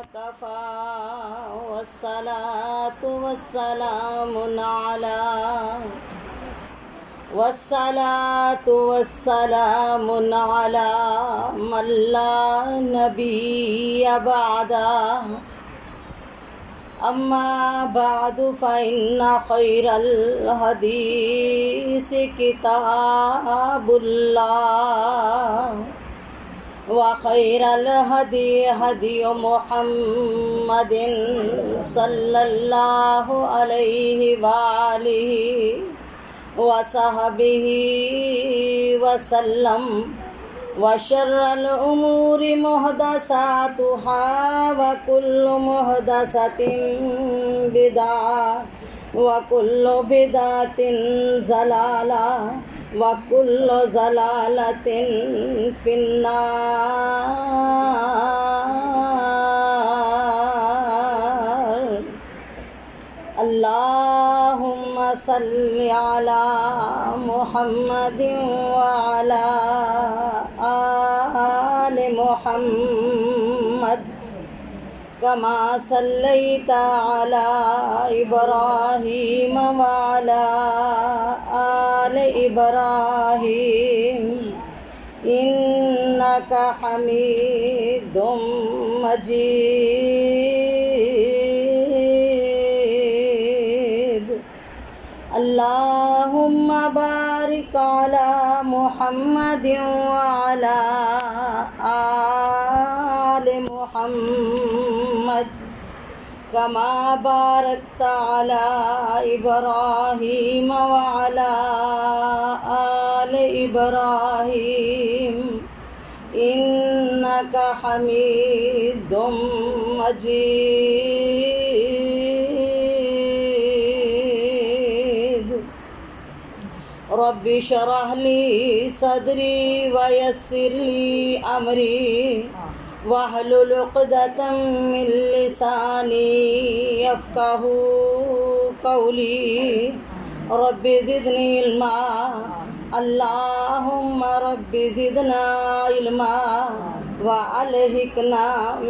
वकफ़ा वस्सलातु वस्सलामु अला मन ला नबिय्य बअदा अम्मा बअदु फ़इन्ना खैरल हदीस किताबुल्लाह व खैरल हदी हदी मुहम्मदिन सल्लल्लाहु अलैहि वालिहि व सहबिहि वसल्लम व शर्रल उमूरि मुहदसातुहा व कुल्लु मुहदसतिन बिदा व कुल्लु बिदातिन ज़लाला व कुल्लु ज़लालतिन फिन्नार। अल्लाहुम्मा सल्लि अला मुहम्मदिन व अला आलि मुहम्मद कमा सल्लैता अला इब्राहीम व अला आलि इब्राहीम इन्नका हमीदुम मजीद। अल्लाहुम्मा बारिक अला मुहम्मदिन व अला आलि मुहम्मद कमा बारकता अला इब्राहीम व अला आलि इब्राहीम इन्नका हमीदुम मजीद। रब्बि शरह ली सदरी व यस्सिर ली अमरी वहलुल उक़दतम मिन लिसानी यफ़क़हू क़ौली। रब्बि ज़िदनी इल्मा। अल्लाहुम्मा रब्बि ज़िदना इल्मा व अलहिक़ना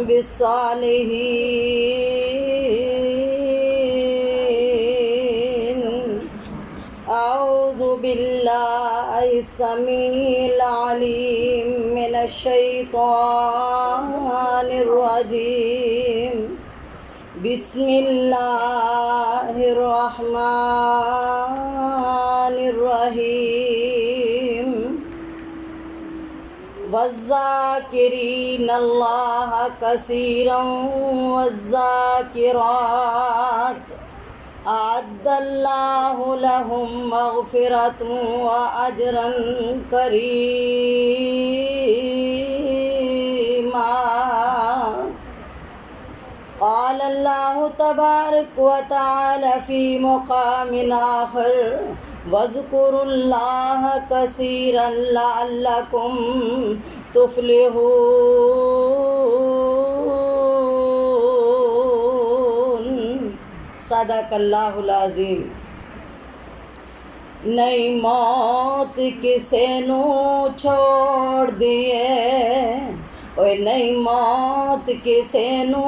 बिस्सालिहीन। औज़ु बिल्लाहि समीइल अलीम मिनश शैतानिर रजीम। बिस्मिल्लाहिर रहमानिर रहीम। वज़्ज़ाकिरीनल्लाह कसीरन वज़्ज़ाकिरात अअद्दल्लाहु लहुम मग़फ़िरतन व अजरन करीमा। क़ाल अल्लाहु तबारक व तआला फ़ी मुक़ामिन आख़र वज़्कुरुल्लाह कसीरन लअल्लकुम तुफ़्लिहून। सदक़ल्लाहुल अज़ीम। नई मौत किसे नू छोड़ दिए, ओए नई मौत किसे नू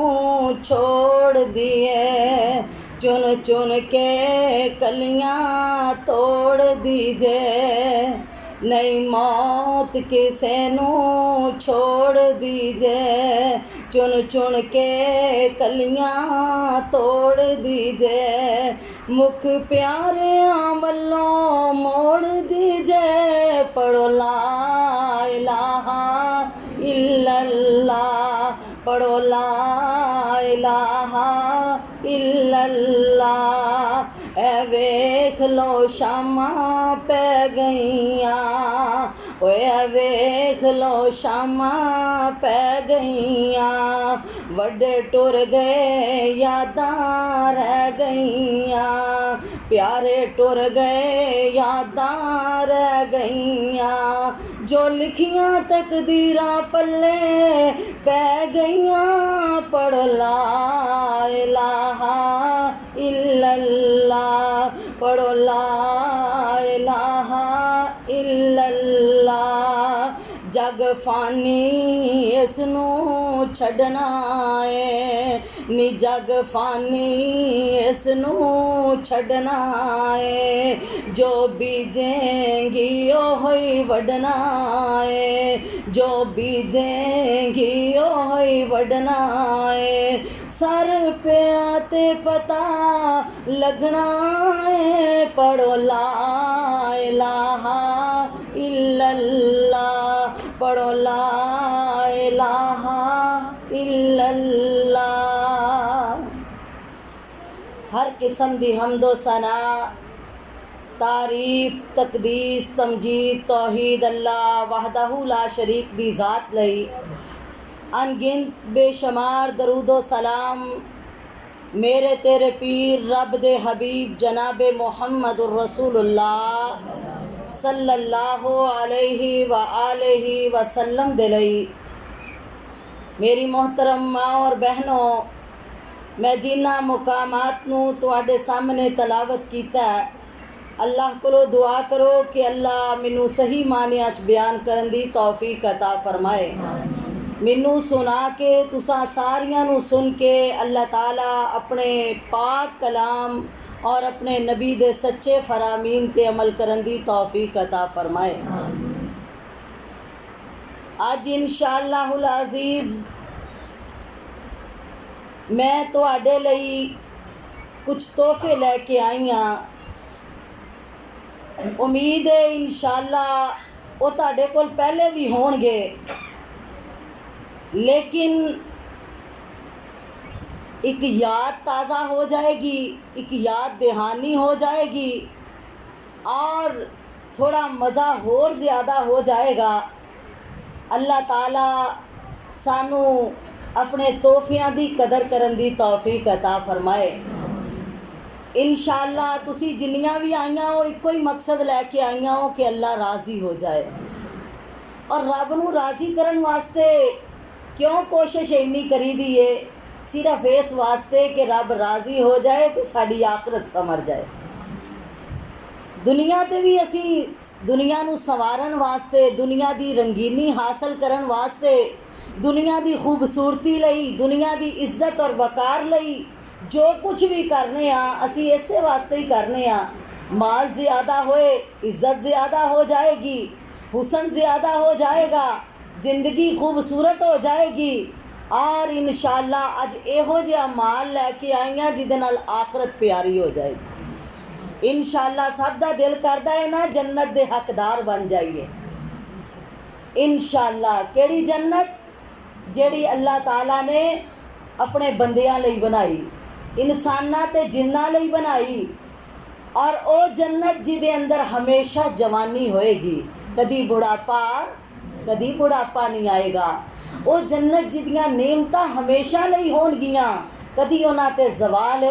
छोड़ दिए, चुन चुन के कलियां तोड़ दीजे। नई मौत किसे नू छोड़ दीजे, चुन चुन के कलियां तोड़ दीजे। मुख प्यारे आमलों मोड़ दीजे, पढ़ो ला इलाहा इल्लल्लाह, पढ़ो ला इलाहा इल्लल्लाह। ए वेख लो शामा पै गईयां, ओए वेख लो शामा पै गईयां। वड्डे टुर गए यादां रह गईयां, प्यारे टुर गए यादां रह गईयां। जो लिखियां तकदीरां पल्ले पै गईयां, पढ़ ला इलाहा इल्लल्लाह, पढ़ो ला इलाहा इल्लल्लाह। जग फानी इसनू छड़ना है, नी जग फानी इसनू छड़ना है। जो बीजेंगी ओ ही वडना है, जो बीजेंगी ओ ही वडना है। सर पे आते पता लगना है, पढ़ो ला इलाहा इल्लल्लाह, पढ़ो ला इलाहा इल्लल्लाह। हर किस्म दी हम्दो सना, तारीफ, तकदीस, तमजीद, तौहीद अल्लाह वहदहू ला शरीक दी ज़ात लई अनगिनत बेशुमार दरूदो सलाम मेरे तेरे पीर रब दे हबीब जनाब मुहम्मदुर रसूलुल्लाह सल्लल्लाहु अलैहि व आलिहि वसल्लम दे लई। मेरी मोहतरम माँ और बहनों, मैं जिन्ना मुकामात नूं तुहाडे सामने तलावत कीता है, अल्लाह कोलों दुआ करो कि अल्लाह मैनू सही मानिया च बयान करन दी तौफीक अता फरमाए। मैनू सुना के तुसां सारियां नू सुन के अल्लाह ताला अपने पाक कलाम और अपने नबी दे सच्चे फरामीन ते अमल करन दी तौफीक अता फरमाए। अज इंशाअल्लाहुल अज़ीज़ मैं तुहाडे लई कुछ तोहफे लैके आई हाँ। उम्मीद है इंशाअल्लाह वो तुहाडे कोल पहले भी होणगे, लेकिन एक याद ताज़ा हो जाएगी, एक याद दहानी हो जाएगी और थोड़ा मज़ा और ज़्यादा हो जाएगा। अल्लाह ताला सानू अपने तोहफियां दी कदर करन दी तौफीक अता फरमाए। इंशाअल्लाह तुसी जिन्नियां भी आईयां हो इको ही मकसद लैके आईयां हो कि अल्लाह राज़ी हो जाए, और रब नू राज़ी करन वास्ते क्यों कोशिश इन्नी करी दी है, सिर्फ इस वास्ते कि रब राज़ी हो जाए तो साड़ी आखरत संवर जाए। दुनिया ते भी असी दुनिया नू संवारन वास्ते, दुनिया दी रंगीनी हासिल करन वास्ते, दुनिया दी खूबसूरती लई, दुनिया दी इज्जत और वकार लई जो कुछ भी करने असी इसे वास्ते ही करने। माल ज़्यादा होए इज्जत ज़्यादा हो जाएगी, हुसन ज़्यादा हो जाएगा, ज़िंदगी खूबसूरत हो जाएगी, और इंशाअल्लाह अज इहो जिहा माल लैके आईयां जिहदे नाल आखरत प्यारी हो जाएगी। इंशाअल्लाह सब दा दिल करदा है ना जन्नत दे हकदार बन जाइए। इंशाअल्लाह केड़ी जन्नत? जेड़ी अल्लाह ताला ने अपने बंदियां लई बनाई, इंसानां ते जिन्नां लई बनाई, और ओ जन्नत जिहदे अंदर हमेशा जवानी होएगी, कदी बुढ़ापा नहीं आएगा। वो जन्नत जिदियां नेमतां हमेशा लई होणगियां, कदी उन्हां ते जवाल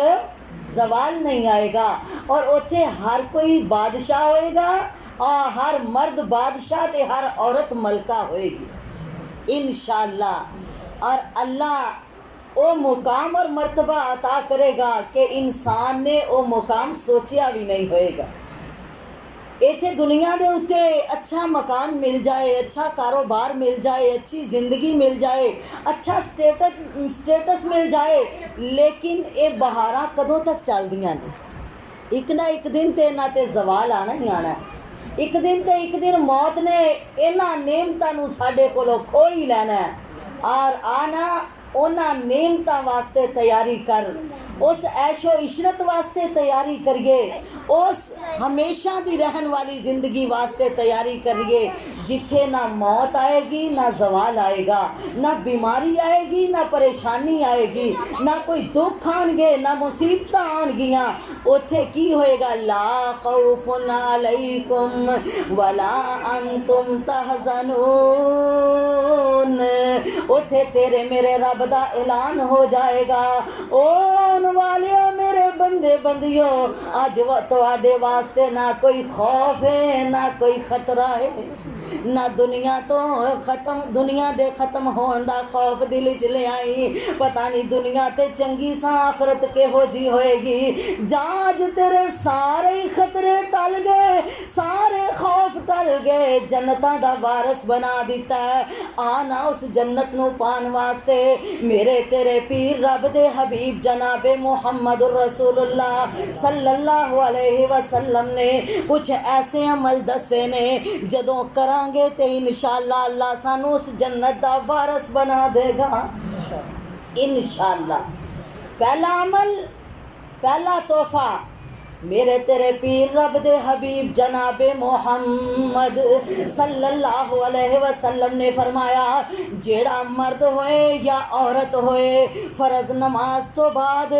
नहीं आएगा, और उत्थे हर कोई बादशाह होएगा, और हर मर्द बादशाह ते हर औरत मलका होएगी इंशाअल्लाह। और अल्लाह वो मुकाम और मर्तबा अता करेगा कि इंसान ने वो मुकाम सोचिया भी नहीं होएगा। इत्थे दुनिया दे उत्ते अच्छा मकान मिल जाए, अच्छा कारोबार मिल जाए, अच्छी ज़िंदगी मिल जाए, अच्छा स्टेटस मिल जाए, लेकिन ये बहारां कदों तक चलदियां ने? एक ना एक दिन ते इन्हां ते जवाल आना ही आना है। एक दिन मौत ने इन्हां नेमतां नूं साडे कोलों खो ही लैना है, और आना उन्हां नेमतां वास्ते तैयारी कर, उस ऐशो इशरत वास्ते तैयारी करिए, उस हमेशा दी रहन वाली ज़िंदगी वास्ते तैयारी करिए, जिथे ना मौत आएगी, ना जवाल आएगा, ना बीमारी आएगी, ना परेशानी आएगी, ना कोई दुख आएंगे, ना मुसीबत आएगियाँ। उथे की होएगा? ला खौफुन अलैकुम वला अंतुम तहज़नून। उथे तेरे मेरे रब दा ऐलान हो जाएगा, ओ वालियो मेरे बंदे बंदियो, अज तुहाडे वास्ते ना कोई खौफ है, ना कोई खतरा है, ना दुनिया तो खत्म, दुनिया दे खत्म होने दा खौफ दिल च ले आई। पता नहीं दुनिया ते चंगी सा आखरत किहो जी होएगी। जाज तेरे सारे ही खतरे टल गए, सारे खौफ टल गए, जन्नतां दा वारस बना दिता है। आना उस जन्नत नू पान वास्ते मेरे तेरे पीर रब दे हबीब जनाबे मुहम्मद रसूलुल्लाह सल्लल्लाहु अलैहि वसल्लम ने कुछ ऐसे अमल दसे ने जदों करांगे ते इंशाअल्लाह अल्लाह सानू उस जन्नत दा वारस बना देगा इंशाअल्लाह। पहला अमल, पहला तोहफा मेरे तेरे पीर रब दे हबीब जनाबे मोहम्मद सल्लल्लाहु अलैहि वसल्लम ने फरमाया, जेड़ा मर्द होए या औरत होए फ़र्ज़ नमाज तो बाद,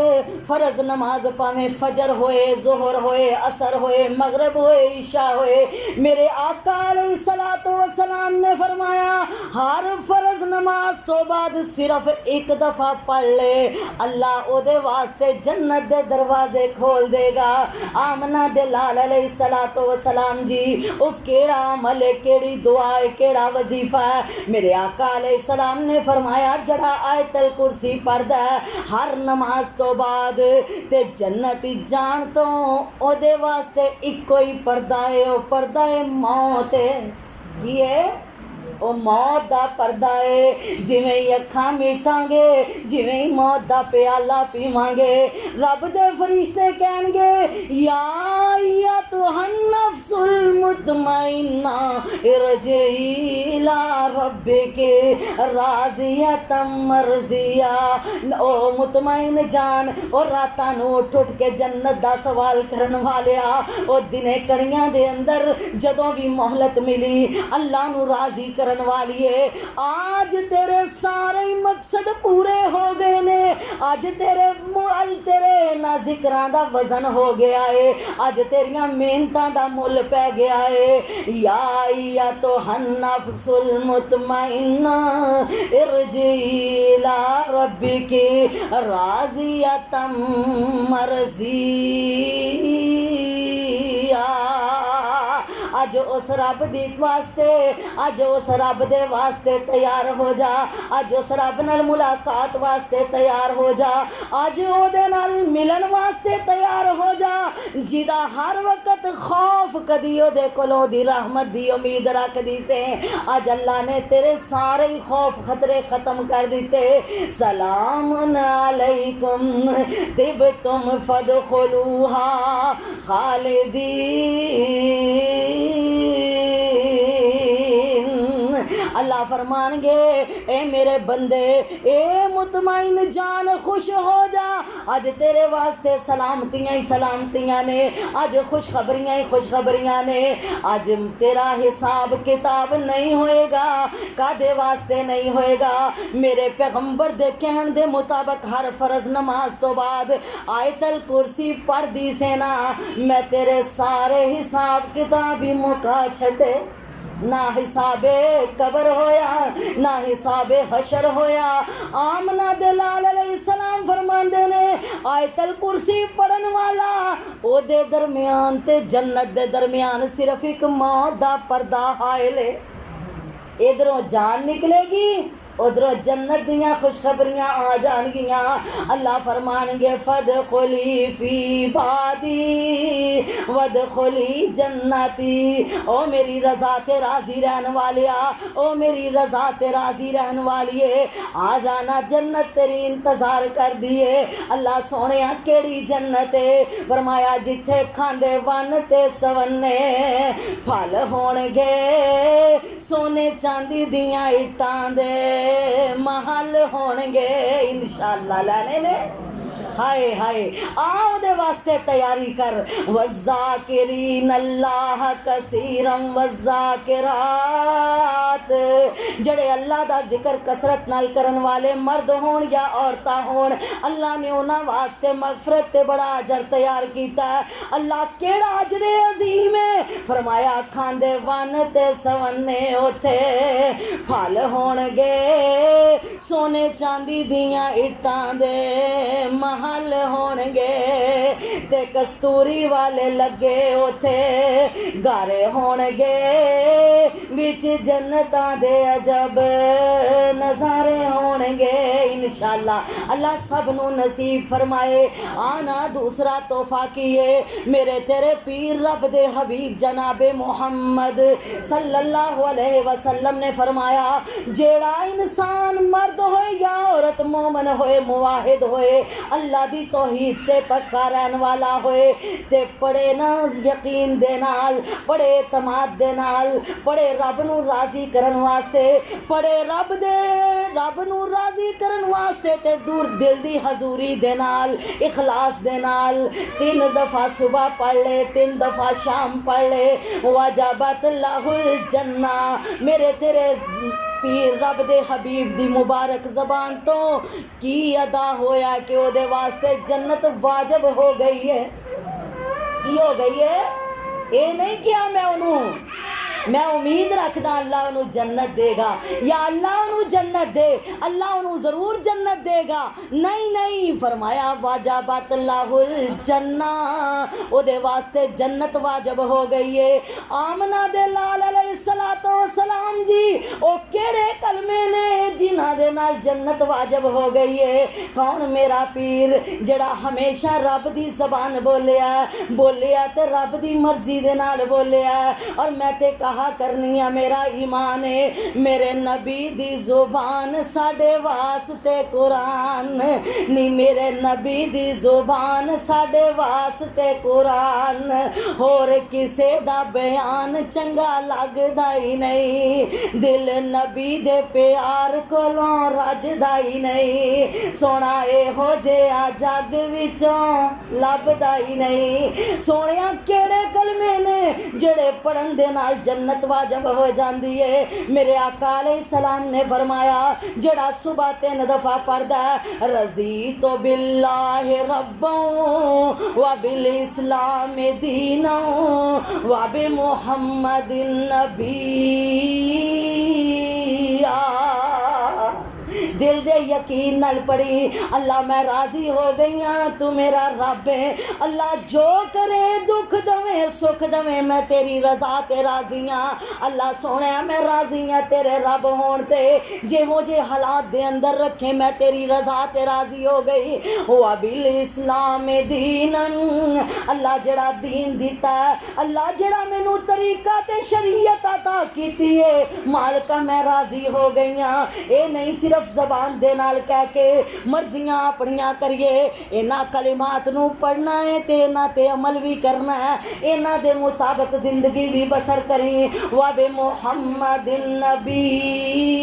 फ़र्ज़ नमाज भावें फजर होए, ज़ोहर होए, असर होए, मगरब होए, ईशा होए, मेरे आका अलैहिस्सलातु वस्सलाम ने फरमाया हर फ़र्ज़ नमाज तो बाद सिर्फ एक दफ़ा पढ़ ले, अल्लाह ओदे वास्ते जन्नत दे दरवाजे खोल देगा। आमना दे लाल अलैहिस्सलातु वस्सलाम जी ओ केड़ा अमल है, केड़ी दुआ है, केड़ा वजीफा है। मेरे आका अलैहिस्सलाम ने फरमाया जड़ा आयतल कुर्सी पढ़दा है हर नमाज तो बाद ते जन्नत जान तो ओदे वास्ते इको ही पर्दा है, ओ पर्दा है मौत है। ये ओ मौत दा पर्दा है। जिवें ही अखां मीटांगे, जिवें ही मौत दा प्याला पीवांगे, रब दे फरिश्ते कहणगे या तुहन नफ्सुल मुतमइन्ना इरजी इला रब्बिके राज़ियतम मर्ज़िया। ओ मुतमइन जान ओ रातां नूं उठ उठ के जन्नत दा सवाल करन वालिया, ओ दिने कड़ियां दे अंदर जदों भी मोहलत मिली अल्लाह नूं राज़ी करन वाली है। आज तेरे सारे मकसद पूरे हो गए ने, आज तेरे ना जिक्रां दा वजन हो गया है, आज तेरियां मेहनतां दा मुल पै गया है। या तो हन्नफ्सुल मुतमइन्ना इरजी इला रब्बिकी राज़ियतम मर्ज़िया। अज उस रब दी वास्ते, अज उस रब दे वास्ते तैयार हो जा, अज उस रब नाल मुलाकात वास्ते तैयार हो जा, अज ओदे नाल मिलन वास्ते तैयार हो जा, जिदा हर वक्त खौफ कदी ओदे कोलों दी रहमत दी उम्मीद रखदी से अज अल्लाह ने तेरे सारे खौफ खतरे खत्म कर दिते। सलामुन अलैकुम तिबतुम फदखुलूहा खालिदीन। अल्लाह फरमानगे ए मेरे बंदे, ए मुतमईन जान खुश हो जा, अज तेरे वास्ते सलामतियां ही सलामतियां ने, अज खुशखबरियां ही खुशखबरियां ने। अज तेरा हिसाब किताब नहीं होएगा, कादे वास्ते नहीं होएगा? मेरे पैगंबर दे कहन दे मुताबिक हर फर्ज नमाज तो बाद आयतल कुर्सी पढ़ दी से ना, मैं तेरे सारे हिसाब किताब ही मुका छड़े। ना हिसाबे कबर होया, ना हिसाबे हशर होया। आमना दे लाल अलैहिस्सलाम फरमांदे ने आयतल कुर्सी पढ़न वाला ओदे दरमियान ते जन्नत दे दरमियान सिर्फ एक मौत दा पर्दा हायल है। इधरों जान निकलेगी, उधरों जन्नत दियाँ खुशखबरियाँ आ जानगियाँ। अल्लाह फरमानगे फदखुली फी बादी वदखुली जन्नती। ओ मेरी रज़ा ते राज़ी रहने वालिया, ओ मेरी रज़ा ते राज़ी रहने वाली है, आ जाना जन्नत तेरी इंतज़ार कर दिए। अल्लाह सोने केड़ी जन्नत है? फरमाया जिथे खांदे वन ते सवन्ने फल होणगे, सोने चांदी दियां इट्टां दे महल होणगे इंशाअल्लाह। लैने ने हाय हाय आओ दे वास्ते तैयारी कर। वज़ाकिरीन अल्लाह कसीरम वज़ाकिरात, जड़े अल्लाह दा जिक्र कसरत नाल करन वाले मर्द होण या औरतां होण, अल्लाह ने उन्हां वास्ते मगफरत ते बड़ा अजर तैयार कीता है। अल्लाह केड़ा अजर अजीम है? फरमाया खांदे वन ते सवन्ने उथे फल होणगे, सोने चांदी दियां इट्टां दे महल महल होणगे ते कस्तूरी वाले लगे उथे गारे होणगे विच जन्नतां दे अजब नज़ारे होणगे इंशाअल्लाह। अल्लाह सब नू नसीब फरमाए। आना दूसरा तोहफा किए मेरे तेरे पीर रब दे हबीब जनाबे मोहम्मद सल्लल्लाहु अलैहि वसल्लम ने फरमाया जेड़ा इंसान मर्द होए या औरत मोमन होए मुवाहिद होए अल्लाह दी तौहीद ते पक्का रहन वाला होए ते पढ़े ना यकीन दे नाल पढ़े तमाद दे नाल पढ़े रब नू राजी करन वास्ते पढ़े रब नू राजी करन वास्ते ते दूर दिल दी हजूरी दे नाल इखलास दे नाल 3 दफ़ा सुबह पढ़ ले 3 दफ़ा शाम पढ़ ले वजबत लहुल जन्ना। मेरे तेरे पीर रब दे हबीब दी मुबारक ज़बान तो की अदा होया कि ओदे वास्ते जन्नत वाजब हो गई है। की हो गई है? ये नहीं किया मैं उम्मीद रखदा अल्लाह उन्होंने जन्नत देगा या अल्लाह उन्होंने जन्नत दे अल्लाह उन्होंने ज़रूर जन्नत देगा। नहीं फरमाया वाजबत लहुल जन्ना ओदे वास्ते जन्नत वाजब हो गई है। आमना दे लाल अलैहिस्सलातो वस्सलाम जी ओ केड़े कलमे ने जिन्हां दे नाल जन्नत वाजब हो गई है। कौन? मेरा पीर जड़ा हमेशा रब दी ज़बान बोलिया ते रब दी मर्जी दे नाल बोलिया। और मैं ते कहा करनी है मेरा ईमान है मेरे नबी दी जुबान साडे वास्ते कुरान नी मेरे नबी दी जुबान साडे वास्ते कुरान होर किसे दा बयान चंगा लगदा ही नहीं दिल नबी दे प्यार कोलों रजदा ही नहीं सोना एहो जिहा जग विचों लभदा ही नहीं। सोनिया केड़े कलमे ने जेड़े पढ़न दे नाल जन्नत वाजब हो जाती है। मेरे आका अलैहिस्सलाम ने फरमाया जड़ा सुबह 3 दफ़ा पढ़दा है रज़ी तो बिल्लाहि रब्बों व बिल इस्लाम दीनों व बि मुहम्मदिन नबिय्या दिल दे यकीन नाल पढ़ी अल्लाह मैं राजी हो गई हाँ तू मेरा रब है। अल्लाह जो करे दुख दवे सुख दवे मैं तेरी रजा ते राजी हाँ। अल्लाह सोने मैं राजी हाँ तेरे रब होण ते जेहो जे हालात दे अंदर रखे मैं तेरी रजा ते राजी हो गई। वा बिल इस्लाम दीनन अल्लाह जड़ा दीन दिता है अल्लाह जड़ा मैनू तरीका ते शरीयत अता कीती है मालका मैं राजी हो गई हाँ। ये नहीं सिर्फ ज़बान दे नाल कह के मर्जियां अपनियां करिए इन्हां कलिमात नू पढ़ना है ते इन्हां ते अमल भी करना है इन्हां दे मुताबिक जिंदगी भी बसर करी। व बि मुहम्मदिन नबिय्या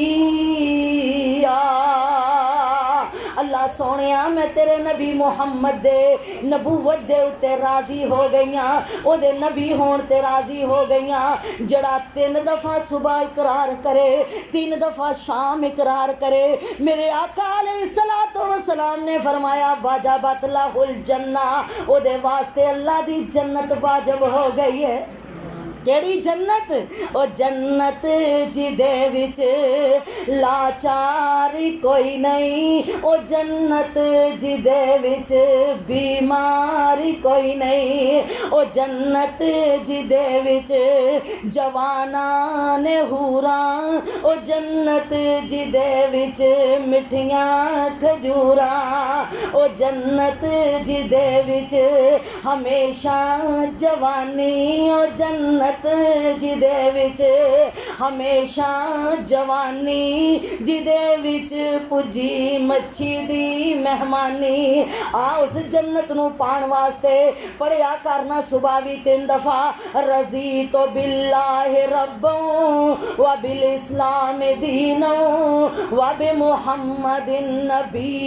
अल्लाह सोनिया मैं तेरे नबी मुहम्मद दे नबूवत दे उत्ते राजी हो गई हाँ ओदे नबी होण ते राजी हो गई हाँ। जड़ा 3 दफ़ा सुबह इकरार करे 3 दफ़ा शाम इकरार करे मेरे आका अलैहिस्सलातो वस्सलाम ने फरमाया वाजबत लहुल जन्ना ओदे वास्ते अल्लाह दी जन्नत वाजब हो गई है। केड़ी जन्नत? ओ जन्नत जिदे विच लाचारी कोई नहीं ओ जन्नत जिदे विच बीमारी कोई नहीं ओ जन्नत जिदे विच जवाना ने हूरा ओ जन्नत जिदे विच मिठियां खजूरा ओ जन्नत जिदे विच हमेशा जवानी ओ जन्नत जिदे विच हमेशा जवानी जिदे विच पुजी मच्छी दी मेहमानी। आ उस जन्नत नू पाण वास्ते पढ़िया करना सुबह भी 3 दफ़ा रज़ी तो बिल्लाहि रब्बों व बिल इस्लाम दीनों व बि मुहम्मदिन नबिय्या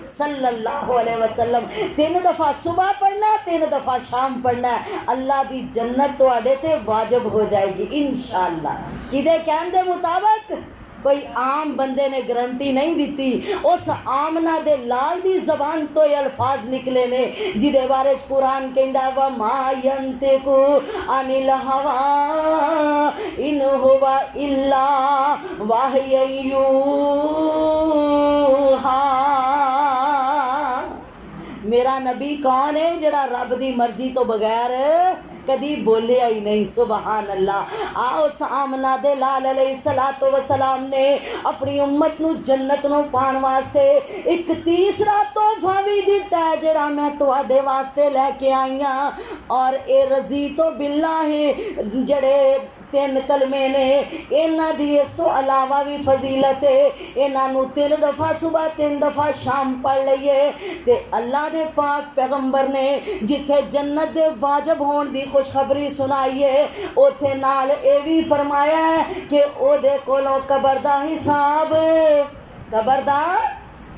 सल्लल्लाहु अलैहि वसल्लम। 3 दफ़ा सुबह पढ़ना 3 दफ़ा शाम पढ़ना अल्लाह दी जन्नत तुहाडे ते वाजिब हो जाएगी इंशाअल्लाह। किदे कहन दे मुताबिक कोई आम बंदे ने गारंटी नहीं दी उस आमना दे लाल दी जबान तो ये अल्फाज निकले ने जिदे बारे कुरान कहंदा व मा यंतिकु अनिल हवा इन हुवा इल्ला वाहयू नबी कौन है जिहड़ा रब दी मर्जी तो बगैर कदी बोलिया ही नहीं। सुबहान अल्लाह। आओ आमना दे लाल अलैहिस्सलातो वसलाम ने अपनी उम्मत नू जन्नत नू पाण वास्ते एक तीसरा तोहफा भी दिता है जिहड़ा मैं तुहाडे वास्ते लैके आई हां। और ए रजी तो बिल्ला है जड़े 3 कलमे ने इन्हां दी इस तो अलावा भी फजीलत है। इन्हां नू 3 दफ़ा सुबह 3 दफ़ा शाम पढ़ लईए ते अल्लाह दे पाक पैगंबर ने जिथे जन्नत दे वाजब होने दी खुशखबरी सुनाई है उथे नाल ये भी फरमाया है कि ओदे कोलों कबर दा हिसाब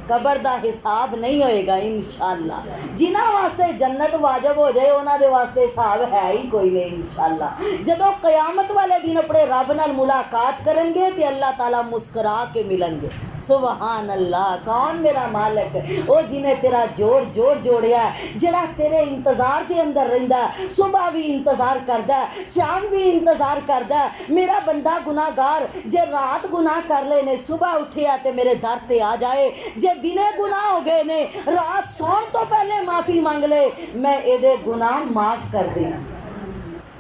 कबर दा हिसाब नहीं होएगा इंशाअल्लाह। जिन्हां वास्ते जन्नत वाजब हो जाए उन्हां दे वास्ते हिसाब है ही कोई नहीं इंशाअल्लाह। जदों क़यामत वाले दिन अपने रब नाल मुलाकात करेंगे तो अल्लाह ताला मुस्कुरा के मिलेंगे। सुबहान अल्लाह। कौन मेरा मालिक ओ जिन्हें तेरा जोड़िया जिहड़ा तेरे इंतज़ार के अंदर रहिंदा, सुबह भी इंतज़ार करदा है, शाम भी इंतज़ार करदा है। मेरा बंदा गुनाहगार जे रात गुनाह कर ले ने सुबह उठिया ते मेरे दर ते आ जाए, जे दिने गुनाह हो गए ने रात सौन तो पहले माफ़ी मांग ले मैं एदे गुनाह माफ़ कर दे।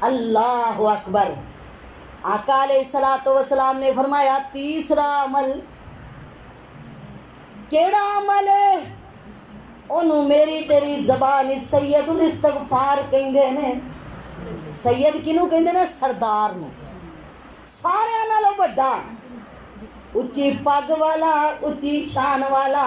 अल्लाह अकबर। आका अलैहिस्सलातो वस्सलाम ने फरमाया तीसरा अमल केड़ा अमल है ओनू मेरी तेरी ज़बान सैयदुल इस्तगफार कहंदे ने। सैयद किनू कहंदे ने? सरदार नू, सारियां नालों वड्डा, उच्ची पग वाला, उच्ची शान वाला।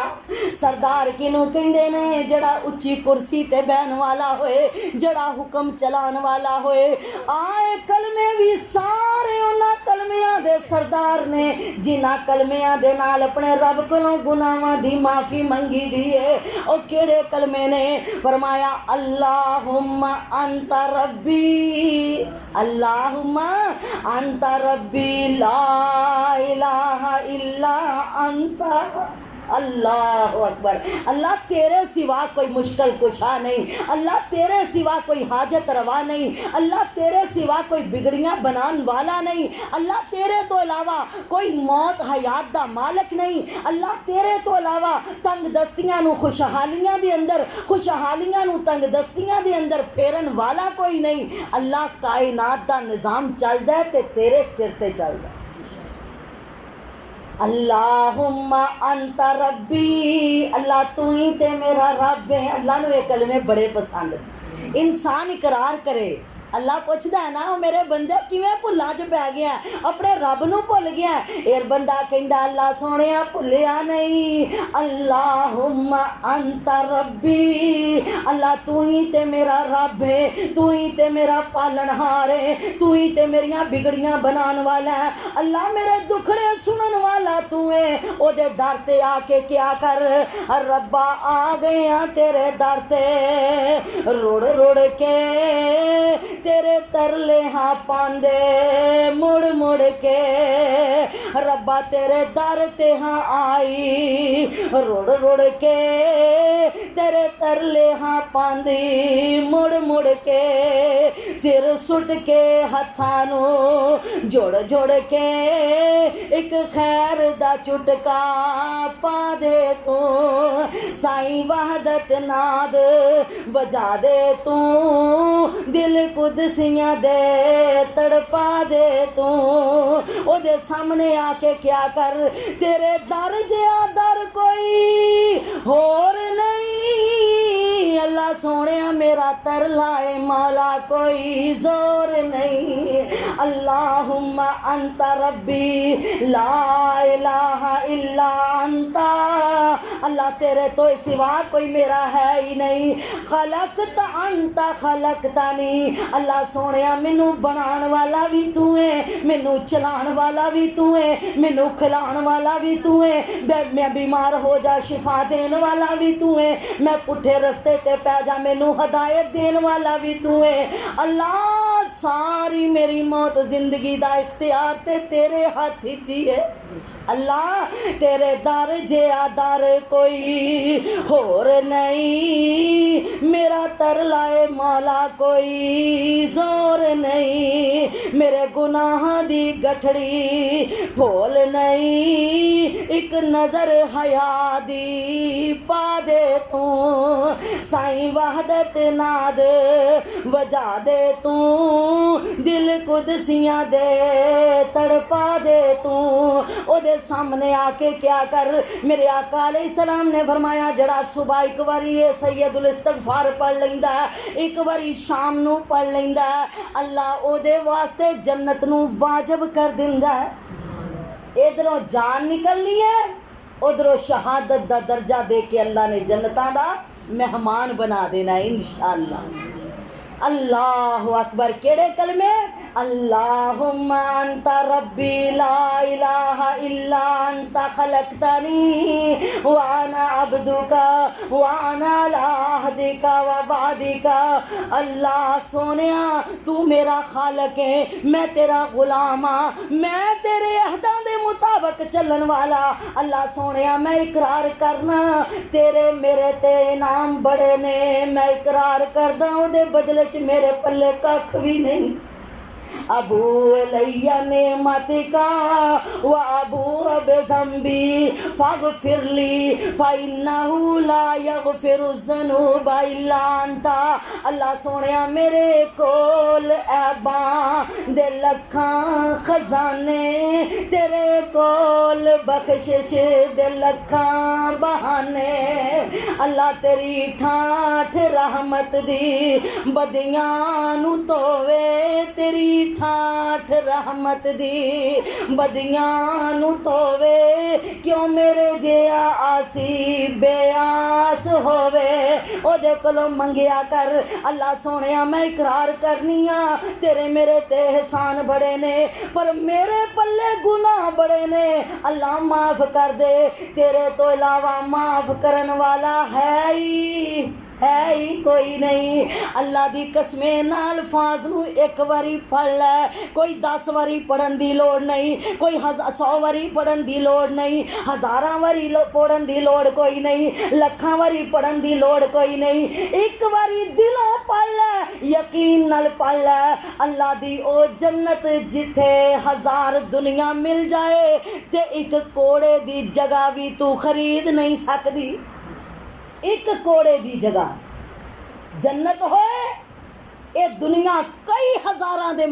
सरदार किनू कहंदे ने? जड़ा उच्ची कुर्सी ते बैन वाला होए, जड़ा हुक्म चलान वाला होए। आए कलमे भी सारे उन्हां कलमियां दे सरदार ने जिन्हां कलमियां दे नाल अपने रब कोलों गुनाहां दी माफ़ी मंगी दी है। ओ केड़े कलमे ने? फरमाया अल्लाहुम्मा अंता रब्बी, अल्लाहुम्मा अंता रब्बी ला इलाहा इल्ला अंता। अल्लाह अकबर। अल्लाह तेरे सिवा कोई मुश्किल कुशा नहीं, अल्लाह तेरे सिवा कोई हाजत रवा नहीं, अल्लाह तेरे सिवा कोई बिगड़ियाँ बनाने वाला नहीं, अल्लाह तेरे तो अलावा कोई मौत हयात दा मालिक नहीं, अल्लाह तेरे तो अलावा तंग दस्तियां नू खुशहालियां दे अंदर, खुशहालियां नू तंग दस्तियां दे अंदर फेरन वाला कोई नहीं। अल्लाह कायनात दा निज़ाम चलदा है ते तेरे सिर ते चलदा है। अल्लाहुम्मा अंता रब्बी, अल्लाह तू ही ते मेरा रब है। अल्लाह नू ये कलमे बड़े पसंद। इंसान इकरार करे, अल्लाह पुछदा है ना मेरे बंदे किवें भुल्लां च पै गया, अपने रब नू भुल गया। फिर बंदा कहंदा अल्लाह सोहणिया भुलिया नहीं, अल्लाहुम्मा अंता रब्बी, अल्लाह तू ही ते मेरा रब है, तू ही ते मेरा पालनहार है, तू ही ते मेरियां बिगड़ियां बनाने वाला है। अल्लाह मेरे दुखड़े सुनन वाला तू है। ओदे दर ते आके क्या कर, रब्बा आ गए हैं तेरे दर ते, रोड़ रोड़ के तेरे तरले हाँ पांदे, मुड़ मुड़ के रब्बा तेरे दर ते हाँ आई, रोड़ रोड़ के तेरे तरले हाँ पांदी, मुड़ मुड़ के सिर सुट के हत्थां नू जोड़ जोड़ के एक खैर दा चुटका पा दे तू, साईं वहदत नाद बजा दे तू, दिल कुदसियां दे तड़पा दे तू। ओदे सामने आके क्या कर, तेरे दर जिया दर कोई होर नहीं। अल्लाह सोने मेरा तरला है मौला कोई जोर नहीं। अल्लाहुम्मा अंता रब्बी ला इलाहा इल्ला अंता, अल्लाह तेरे तो सिवा कोई मेरा है ही नहीं। खलकत अंता खलकतानी, अल्लाह सोने मैनू बनाने वाला भी तू है, मैनू चलाने वाला भी तू है, मैनू खिलाने वाला भी तू है, मैं बीमार हो जा शिफा देने वाला भी तू है, मैं पुठे रस्ते ते पै जा मैनू हदायत देने वाला भी तू है। अल्लाह सारी मेरी मौत जिंदगी दा इख्तियार ते तेरे हाथ च ही है। अल्लाह तेरे दर जिया दर कोई होर नहीं, मेरा तरलाए मौला कोई जोर नहीं, मेरे गुनाह दी गठड़ी फोल नहीं, एक नज़र हया दी पा दे तू, साईं वहदत नाद वजा दे तू, दिल कुदसियां दे तड़पा दे तू। ओदे सामने आके क्या कर, मेरे आका अलैहिस्सलाम ने फरमाया जड़ा सुबह एक बारी ये सैयदुल इस्तगफार पढ़ लैंदा, एक बारी शाम नू पढ़ लैंदा, अल्लाह ओदे वास्ते जन्नत नू वाजिब कर दिंदा है। इधरों जान निकलनी है, उधरों शहादत दा दर्जा दे के अल्लाह ने जन्नतां दा मेहमान बना देना इंशाअल्लाह। अल्लाहु अकबर। केड़े कलमे? अल्लाहुम्मा अंता रब्बी ला इलाहा इल्ला अंता खलक्तनी व अना अब्दुका व अना अला अहदिका व वादिका। अल्लाह सोनिया तू मेरा खालक है, मैं तेरा गुलाम हाँ, मैं तेरे अहदां दे मुताबिक चलन वाला। अल्लाह सोनिया मैं इकरार करना तेरे मेरे ते इनाम बड़े ने, मैं इकरार करदा ओदे बदले च मेरे पल्ले कख भी नहीं। अबू अलैया नेमतिका व अबू बेज़ंबी फ़ग़फ़िरली फ़इन्नहु ला यग़फ़िरु ज़ुनूबा इल्ला अंता। अल्लाह सोनिया मेरे कोल ऐबां दे लखां खजाने, तेरे कोल बख्शिश दे लखां बहाने। अल्लाह तेरी ठाठ रहमत दी बदियां नू तोवे, तेरी ठाठ रहमत दी बदियां नू तोवे, क्यों मेरे जिया आसी बेआस होवे। ओदे कोलों मंगिया कर। अल्लाह सोनिया मैं इकरार करनी आ तेरे मेरे ते एहसान बड़े ने, पर मेरे पल्ले गुनाह बड़े ने। अल्लाह माफ कर दे, तेरे तो इलावा माफ करन वाला है ही कोई नहीं। अल्लाह दी कसमे नाल अल्फाज नू एक बारी पढ़ ले, कोई 10 बारी पढ़न दी लोड़ नहीं, कोई 100 बारी पढ़न दी लोड़ नहीं, 1000 बारी पढ़न दी लोड़ कोई नहीं, लखां बारी पढ़न दी लोड़ कोई नहीं। एक बारी दिलों पढ़ ले, यकीन नाल पढ़ ले। अल्लाह दी ओ जन्नत जिथे 1000 दुनिया मिल जाए ते एक कोड़े दी जगह भी तू खरीद नहीं सकदी। एक कोड़े दी जगह जन्नत होए, ये दुनिया कई हज़ारां दे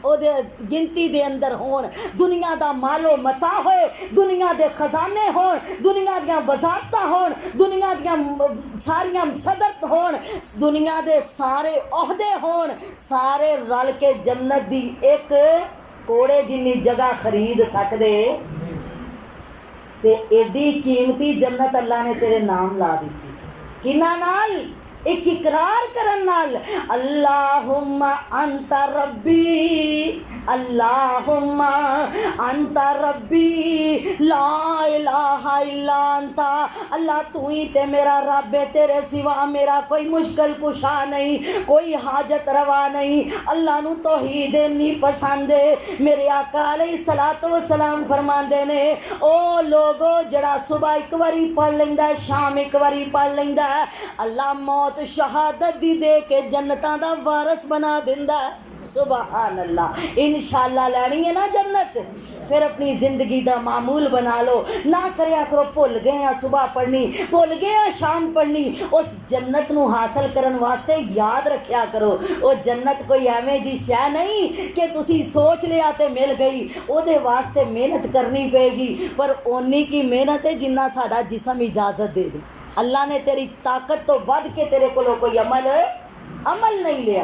ओदे गिनती दे अंदर होण, दुनिया दा मालो मता होए, दुनिया दे खजाने होण, दुनिया दियां वजारतां होण, दुनिया दियां सारियां सदर होण, दुनिया दे सारे ओहदे होण, सारे रल के जन्नत दी एक कोड़े जिन्नी जगह खरीद सकदे। ते एडी कीमती जन्नत अल्लाह ने तेरे नाम ला दी। किना नाल? एक इकरार करन नाल। अल्लाहुम्मा अंता रब्बी, अल्लाहुम्मा अंता रब्बी ला इलाहा इल्ला अंता। अल्लाह तू ही ते मेरा रब है, तेरे सिवा मेरा कोई मुश्किल कुशा नहीं, कोई हाजत रवा नहीं। अल्लाह नू तौहीद नहीं पसंद है। मेरे आका अलैहिस्सलातु वस्सलाम फरमांदे ने, ओ लोगो जड़ा सुबह एक बारी पढ़ लेंदा है, शाम एक बारी पढ़ लेंदा है, अल्लाह मौत शहादत दी दे के जन्नतां दा वारस बना दिंदा है। सुभान अल्लाह। इंशाअल्लाह लैनी है ना जन्नत, फिर अपनी ज़िंदगी दा मामूल बना लो। ना करया करो भुल गए हैं सुबह पढ़नी, भुल गए हैं शाम पढ़नी। उस जन्नत नू हासिल करन वास्ते याद रखया करो, वो जन्नत कोई एवें जी शै नहीं कि तुसी सोच लिया ते मिल गई। ओदे वास्ते मेहनत करनी पेगी, पर ओनी की मेहनत है जिन्ना साडा जिस्म इजाज़त दे दे। अल्लाह ने तेरी ताकत तो वध के तेरे कोलों कोई अमल नहीं लिया।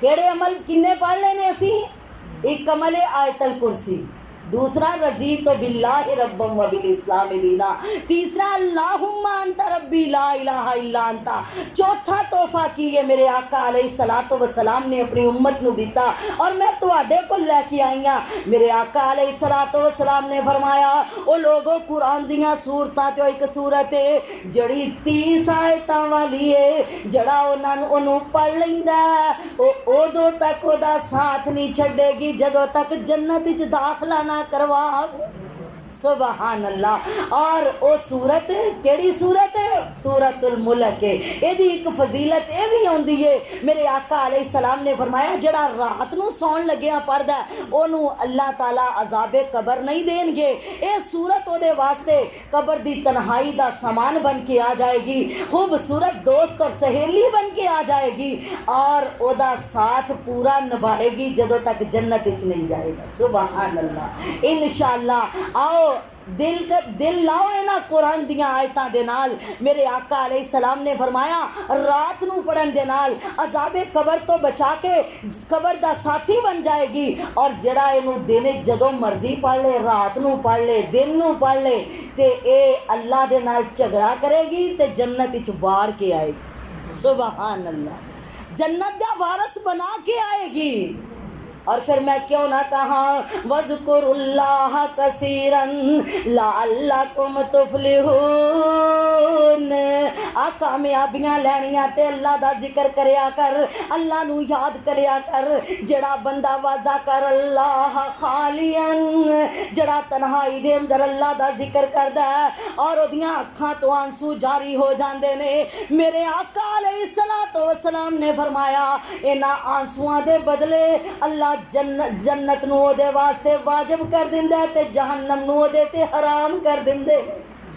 केड़े अमल किन्ने पढ़ लेने असी? एक अमल है आयतल कुर्सी, दूसरा रज़ी तो बिल्लाहि रब्बम व बिल इस्लाम दीना, तीसरा अल्लाहुम्मा अंता रब्बी ला इलाहा इल्ला अंता। चौथा तोहफा की है मेरे आका अलैहिस्सलातु वस्सलाम ने अपनी उम्मत नू दिता, और मैं तुहाडे कोल लैके आई हां। मेरे आका अलैहिस्सलातु वस्सलाम ने फरमाया, ओ लोगो कुरान दियां सूरतां चों एक सूरत है जड़ी 30 आयतां वाली है, जड़ा ओनू पढ़ लैंदा ओ उदों तक ओदा साथ नहीं छड्डेगी जदों तक जन्नत विच दाखला ना करवा। सुबहान अल्लाह। और वो सूरत केड़ी सूरत? सूरतुल मुल्क है। एदी एक फजीलत ये भी आउंदी है, मेरे आका अलैहिस्सलाम ने फरमाया जड़ा रात नूं सौण लगਿਆ पढ़दा ओनू अल्लाह ताला अजाबे कबर नहीं देंगे। ये सूरत ओदे वास्ते कबर दी तन्हाई दा सामान बन के आ जाएगी, खूबसूरत दोस्त और सहेली बन के आ जाएगी और ओदा साथ पूरा निभाएगी जदों तक जन्नत विच नहीं जाएगा। सुबहान अल्लाह। इंशाअल्लाह आओ दिल लाओ इन्हां कुरान दियां आयतां दे नाल। मेरे आका अलैहिस्सलाम ने फरमाया रात नूं पढ़न दे नाल अजाबे कबर तो बचा के कबर दा साथी बन जाएगी। और जड़ा इनू दिन जदों मर्जी पढ़ ले, रात नूं पढ़ ले, दिन नूं पढ़ ले, ते ए अल्लाह दे नाल झगड़ा करेगी ते जन्नत विच बाड़ के आएगी। सुबहान अल्लाह। जन्नत दा वारस बना के आएगी। और फिर मैं क्यों ना कहा वज़कुरुल्लाह कसीरन लअल्लकुम तुफलिहून। आ कामयाबियां लैनियां ते अल्लाह दा जिक्र करया कर, अल्लाह नू याद करया कर। जड़ा बंदा वाजा कर अल्लाह खालियन, जड़ा तन्हाई दे अंदर अल्लाह दा जिक्र करदा है और ओदियां अखां तो आंसू जारी हो जांदे ने। मेरे आका अलैहिस्सलातु वस्सलाम ने फरमाया इन्हां आंसुआं दे बदले अल्लाह जन्नत नूं ओदे वास्ते वाजिब कर दिंदा ते जहन्नम नूं ओदे ते हराम कर दिंदे।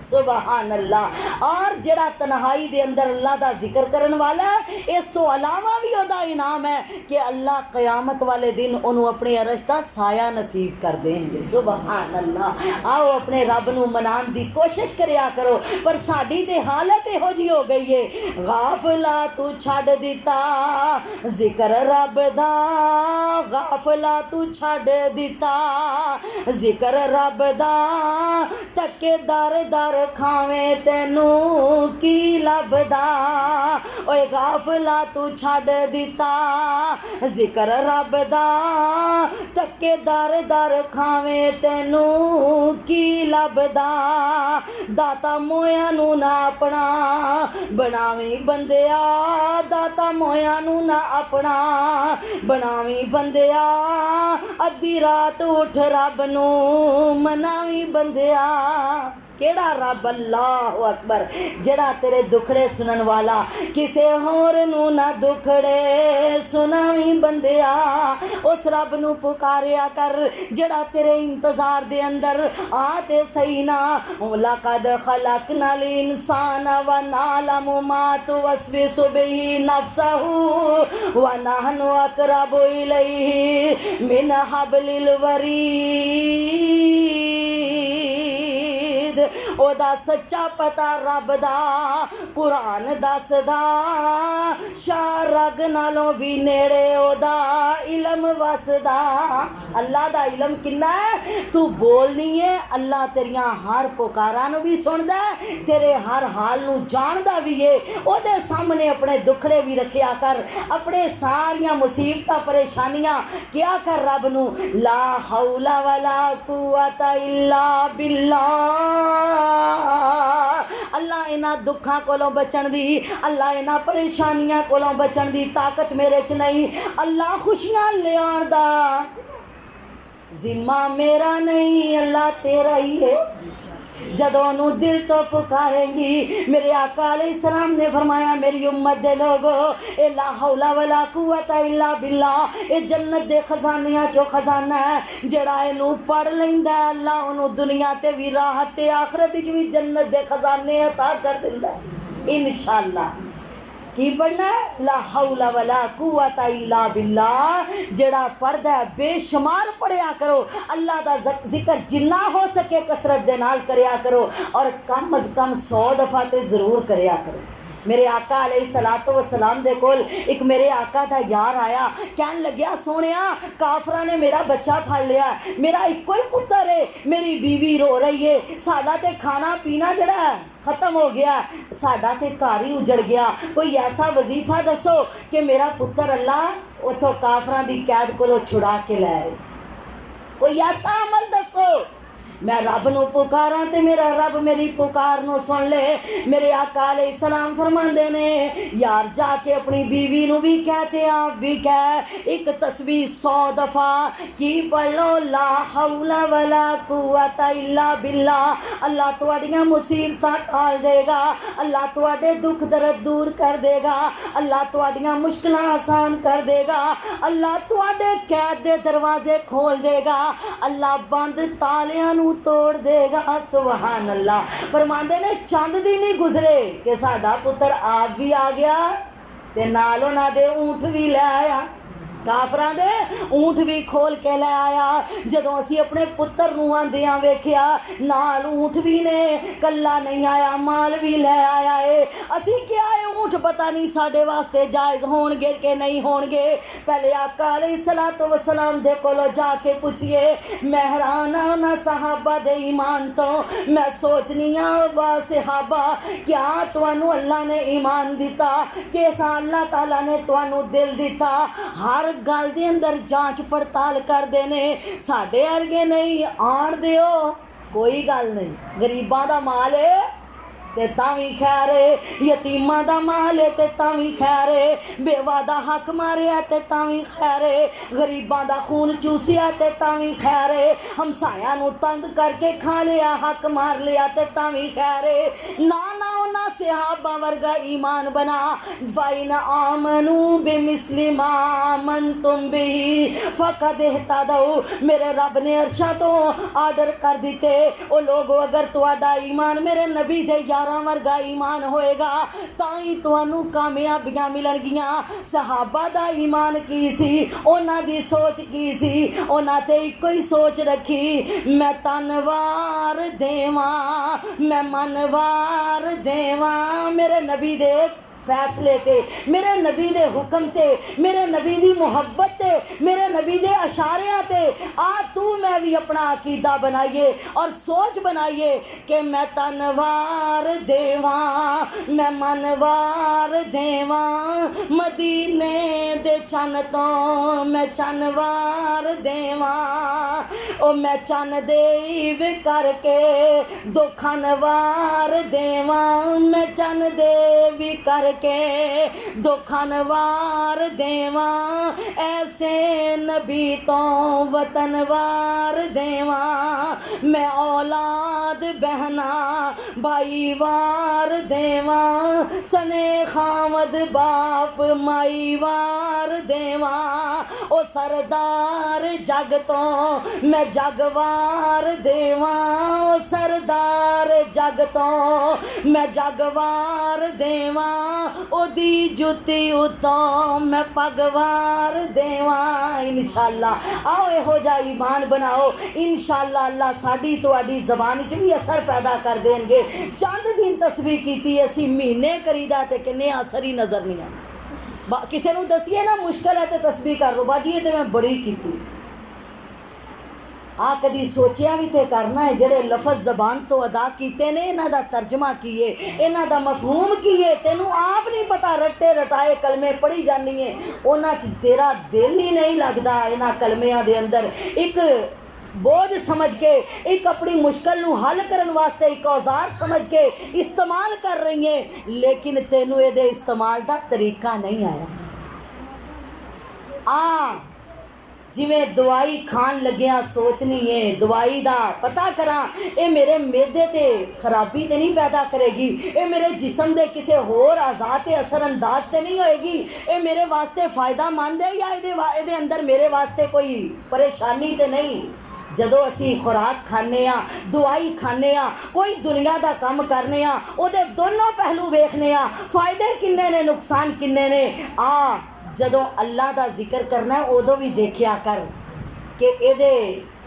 सुबहान अल्लाह। और जड़ा तन्हाई दे अंदर अल्लाह दा जिक्र करन वाला इस तो अलावा भी ओदा इनाम है कि अल्लाह क़यामत वाले दिन ओनू अपने अरश दा साया नसीब कर देंगे। सुबहान अल्लाह। आओ अपने रब नू मनान दी कोशिश करया करो, पर साडी ते हालत इहो जी हो गई है गाफला तू छड़ दिता जिक्र रब दा, गाफला तू छड़ दिता जिक्र रब दा, तके दर दर खावे तेनू की लभदा। ओए गाफला तू छड़ दिता जिक्र रब दा, तके दर दर खावे तेनू की लभदा। दाता मोया नू ना अपना बनावी बंदिया, दाता मोया नू ना अपना बनावी बंदिया। अद्धी रात उठ रब नू मनावी बंदिया। केड़ा रब? अल्लाह अकबर। जड़ा तेरे दुखड़े सुनन वाला, किसे होर नू ना दुखड़े सुनावी बंदिया। उस रब नू पुकारिया कर जड़ा तेरे इंतजार दे अंदर आते सही ना। लक़द खलक़नल इंसान व नअलमु मा तुवस्विसु बिही नफ्सहु व नहनु अक़रबु इलैहि मिन हब्लिल वरीद। ओदा सच्चा पता रब दा कुरान दसदा, शाह रग नालों भी नेड़े ओदा इलम वसदा। अल्लाह दा इलम किन्ना है? तू बोलनी है अल्लाह तेरियां हर पुकारां नू भी सुनदा है, तेरे हर हाल नू जानदा भी है। ओदे सामने अपने दुखड़े भी रखिया कर, अपने सारियां मुसीबतां परेशानियां क्या कर रब नू। ला हौला वला कुव्वता इल्ला बिल्लाह। अल्लाह इन्हां दुखां कोलों बचण दी, अल्लाह इन्हां परेशानियां कोलों बचण दी ताकत मेरे च नहीं। अल्लाह खुशियां लियाण दा जिम्मा मेरा नहीं, अल्लाह तेरा ही है। जदों नू दिल तो पुकारेंगी, मेरे आका अलैहिस्सलाम ने फरमाया मेरी उम्मत दे लोगो ए ला हौला वला कुव्वता इल्ला बिल्लाह, ए जन्नत दे खजानियां चो खजाना है। जड़ा इनू पढ़ लैंदा अल्लाह ओनू दुनिया ते भी राहत ते आखरत विच भी जन्नत दे खजाने अता कर दिंदा इंशाअल्लाह। की पढ़ना है? ला हौला वला कुव्वता इल्ला बिल्लाह। जड़ा पढ़दा है बेशुमार पढ़िया करो, अल्लाह दा जिक्र जिन्ना हो सके कसरत दे नाल करया करो और कम अज कम 100 दफ़ा ते ज़रूर करया करो। मेरे आका अलैहिस्सलातु वस्सलाम दे कोल एक मेरे आका दा यार आया, कहन लग्या सोनिया काफरा ने मेरा बच्चा फड़ लिया, मेरा इक्को ही पुत्तर है, मेरी बीवी रो रही है, साडा ते खाना पीना जड़ा है ख़त्म हो गया, साडा ते घर ही उजड़ गया। कोई ऐसा वजीफा दसो कि मेरा पुत्तर अल्लाह उथों काफरां दी कैद कोलों छुड़ा के लै आए। कोई ऐसा अमल दसो। मैं रब नूं पुकारां ते मेरा रब मेरी पुकार नूं सुन ले। मेरे आका अलैहिस्सलाम फरमांदे ने यार जाके अपनी बीवी नूं भी कह ते आप भी कह, एक तस्बीह 100 दफ़ा की पढ़ लो, ला हौला वला कुव्वता इल्ला बिल्लाह। अल्लाह तुहाड़ियां मुसीबतां टाल देगा, अल्लाह तुहाडे दुख दर्द दूर कर देगा, अल्लाह तुहाड़ियां मुश्किलां आसान कर देगा, अल्लाह तुहाडे कैद दे दरवाजे खोल देगा, अल्लाह बंद तालियां नूं तोड़ देगा। सुभान अल्लाह। फरमांदे ने चंद दिन ही गुजरे कि साडा पुत्र आप भी आ गया ते नाल उन्हां दे ऊंट भी लै आया, काफरां दे ऊंट भी खोल के लै आया। जदों असी अपने पुत्र नूं आंदियां वेखिया नाल ऊंट भी ने, कल्ला नहीं आया, माल भी लै आया है। असी क्या है ऊंट पता नहीं साडे वास्ते जायज़ होणगे कि नहीं होणगे। पहले आका अलैहिस्सलातु वस्सलाम दे कोलों जाके पुछिए। मैं हैरान हां उन्हां सहाबा दे ईमान तो। मैं सोचनी हां वा सहाबा क्या तुहानूं अल्लाह ने ईमान दिता, किसा अल्लाह ताला ने तुहानूं दिल दिता। हर गल दे अंदर जांच पड़ताल करदे ने, साडे अर्गे नहीं आण दिओ कोई गल नहीं। गरीबां दा माल है ते तावी खैर है, यतीमां दा माल है ते तावी खैर है, बेवा दा हक मारिया ते तावी खैर है, गरीबां दा खून चूसिया ते तावी खैर है, हमसायां नूं तंग करके खा लिया, हक मार लिया ते तावी खैर है। ना ना उन्हां सहाबा वर्गा ईमान बना। वाइन आमनू बिमिस्लि मा आमनतुम बिही फकद इहतदौ। मेरे रब ने अर्शा तो आर्डर कर दिते ओ लोगो अगर तुहाडा ईमान मेरे नबी दे यारां वर्गा ईमान होएगा तां ही तुहानूं कामयाबियां मिलणगियां। सहाबा दा ईमान की सी, उन्हां दी सोच की सी, उन्हां ते इक्को ही सोच रखी, मैं तनवार देवां, मैं मनवार देवां। मेरे नबी दे फैसले ते, मेरे नबी दे हुक्म ते, मेरे नबी दी मुहब्बत ते, मेरे नबी दे अशारियां ते आ तू मैं भी अपना अकीदा बनाइए और सोच बनाइए कि मैं तनवार देवां, मैं मनवार देवां। मदीने दे चन तो मैं चनवार देवां, ओ मैं चन देव करके दुखनवार देवां, मैं चन देव कर के दुखनवार देवां। ऐसे नबी तो वतनवार देवां, मैं औलाद बहना भाई वार देवां, सने खामद बाप माई वार देवां। ओ सरदार जग तो मैं जगवार देवां, ओ सरदार जग तो मैं जगवार देवां, ओदी जुती उतों मैं पगवार देवां। इंशाअल्लाह आओ इहो जा ईमान बनाओ, इंशाअल्लाह अल्लाह साडी तुहाडी ज़बान च भी असर पैदा कर देणगे। चंद दिन तस्बीह कीती असी महीने करीदा ते किन्ने असर ही नज़र नहीं आ। किसी नूं दसीए ना मुश्किल है तो तस्बीह कर लो, बाजी ये तो मैं बड़ी कीती। आ कदी सोचिया भी तो करना है जेड़े लफज जबान तो अदा किए ने, इन्हां दा तर्जमा कीए, इन्हां दा मफहूम कीए। तेनू आप नहीं पता, रट्टे रटाए कलमे पढ़ी जानी है, उन्हां च तेरा दिल ही नहीं लगता। इन्हां कलमियां दे अंदर एक बोझ समझ के, एक अपनी मुश्किल नू हल करन वास्ते एक औजार समझ के इस्तेमाल कर रही है, लेकिन तेनू इहदे इस्तेमाल दा तरीका नहीं आया। जिमें दवाई खान लग्या सोचनी है दवाई दा पता करा ये मेरे मेदे ते खराबी ते नहीं पैदा करेगी, ये मेरे जिस्म दे किसी होर आज़ा ते असर अंदाज ते नहीं होएगी, ये मेरे वास्ते फ़ायदा मंद है या ये अंदर मेरे वास्ते कोई परेशानी ते नहीं। जदों असी खुराक खाने आ, दवाई खाने आ, कोई दुनिया का काम करने आ, उहदे दोनों पहलू वेखने आ, फ़ायदे किन्ने ने नुकसान किन्ने ने। जदों अल्लाह का जिक्र करना है उदों भी देखिया कर कि इहदे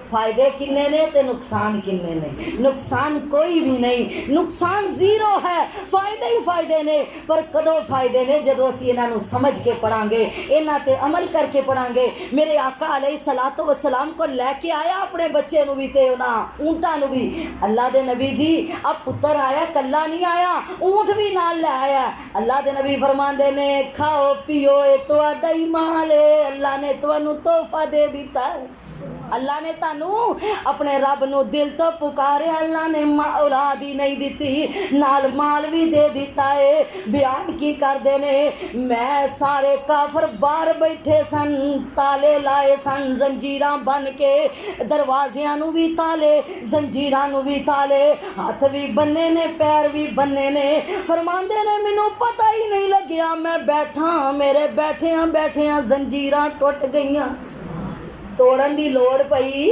फ़ायदे किन्ने ने ते नुकसान किन्ने ने। नुकसान कोई भी नहीं, नुकसान ज़ीरो है, फ़ायदे ही फ़ायदे ने। पर कदों फ़ायदे ने जदों असीं इन्हां नूं समझ के पढ़ांगे, इन्हां ते अमल करके पढ़ांगे। मेरे आका अलैहिस्सलातु वस्सलाम को लैके आया अपने बच्चे नूं भी ते उन्हां ऊंटां नूं भी। अल्लाह दे नबी जी अब पुत्र आया, कल्ला नहीं आया, ऊंट भी नाल लै आया। अल्लाह दे नबी फरमांदे ने खाओ पियो ये तुहाडा ही माल है, अल्लाह ने तुहानूं तोहफा दे दिता है। अल्लाह ने तानू अपने रब नू दिल तो पुकारे, अल्लाह ने औलाद ही नहीं दी, नाल माल भी दे दिता है। बयान की करते ने, मैं सारे काफर बाहर बैठे सन, ताले लाए सन, जंजीरां बन के, दरवाजियां नू भी ताले, जंजीरां नू भी ताले, हाथ भी बन्ने ने, पैर भी बन्ने ने। फरमांदे ने मैनू पता ही नहीं लग्या, मैं बैठा, मेरे बैठिया बैठिया जंजीरां टुट गईयां। तोड़न दी लोड़ पई,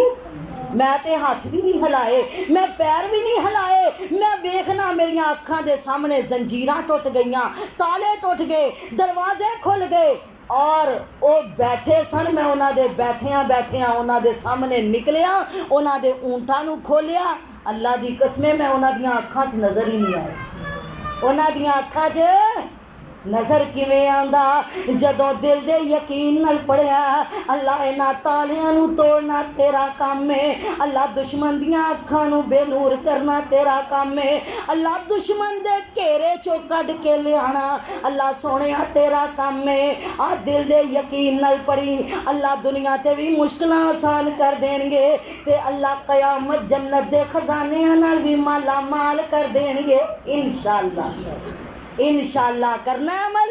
मैं ते हाथ भी नहीं हिलाए, मैं पैर भी नहीं हिलाए, मैं वेखना मेरिया अखां दे सामने जंजीरां टुट गईयां, ताले टुट गए, दरवाजे खुल गए और वो बैठे सन। मैं उन्हां दे बैठिया बैठिया उन्हां दे सामने निकलिया, उन्हां दे ऊंटां नू खोलिया। अल्लाह दी कसमें मैं उन्हां दियां अखां च नज़र ही नहीं आई। उन्हां दियां अखां च नज़र किवें आंदा, जदों दिल दे यकीन नाल पढ़िया, अल्लाह इन्हां तालियां नू तोड़ना तेरा काम है, अल्लाह दुश्मन दियां अखां नू बेनूर करना तेरा काम है, अल्लाह दुश्मन दे घेरे चों कढ के लियाना अल्लाह सोहणिया तेरा काम है। आ दिल दे यकीन नाल पढ़ी, अल्लाह दुनिया ते भी मुश्किलां आसान कर देणगे ते अल्लाह क़यामत जन्नत दे खजानियां नाल भी माला माल कर देणगे इंशाअल्लाह। इंशाअल्लाह करना अमल,